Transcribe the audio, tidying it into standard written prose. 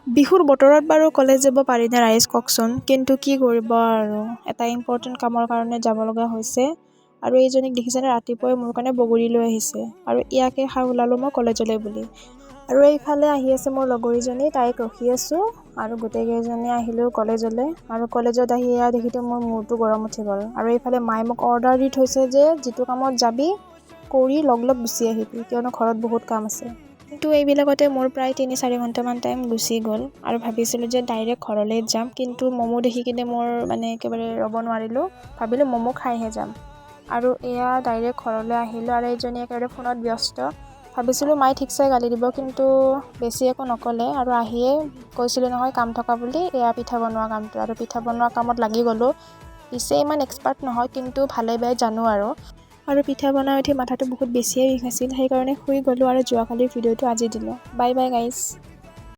বিহুৰ বতৰত বাৰু কলেজ যাব পাৰিনে ৰাইজ কওকচোন, কিন্তু কি কৰিব আৰু এটা ইম্পৰ্টেণ্ট কামৰ কাৰণে যাব লগা হৈছে। আৰু এইজনীক দেখিছেনে, ৰাতিপুৱাই মোৰ কাৰণে বগৰী লৈ আহিছে আৰু ইয়াকে খাই ওলালোঁ মই কলেজলৈ বুলি। আৰু এইফালে আহি আছে মোৰ লগৰীজনী, তাইক ৰখি আছোঁ আৰু গোটেইকেইজনী আহিলোঁ কলেজলৈ। আৰু কলেজত আহি এয়া দেখিতো মোৰ মূৰটো গৰম উঠি গ'ল। আৰু এইফালে মায়ে মোক অৰ্ডাৰ দি থৈছে যে যিটো কামত যাবি কৰি লগ গুচি আহিবি, কিয়নো ঘৰত বহুত কাম আছে। কিন্তু এইবিলাকতে মোৰ প্ৰায় 3-4 ঘণ্টামান টাইম গুচি গ'ল আৰু ভাবিছিলোঁ যে ডাইৰেক্ট ঘৰলৈ যাম, কিন্তু ম'ম' দেখি কিনে মোৰ একেবাৰে ৰ'ব নোৱাৰিলোঁ, ভাবিলোঁ ম'ম' খাইহে যাম। আৰু এয়া ডাইৰেক্ট ঘৰলৈ আহিলোঁ আৰু এইজনী একেবাৰে ফোনত ব্যস্ত। ভাবিছিলোঁ মায়ে ঠিকছে গালি দিব, কিন্তু বেছি একো নক'লে আৰু আহিয়ে কৈছিলোঁ নহয় কাম থকা বুলি, এয়া পিঠা বনোৱা কামটো। আৰু পিঠা বনোৱা কামত লাগি গ'লোঁ। পিছে ইমান এক্সপাৰ্ট নহয়, কিন্তু ভালে বেয়াই জানো আৰু পিঠা বনাই উঠি মাথাটো বহুত বেছিয়ে বিষ আছিল, সেইকাৰণে শুই গ'লোঁ আৰু যোৱাকালিৰ ভিডিঅ'টো আজি দিলোঁ। Bye bye guys.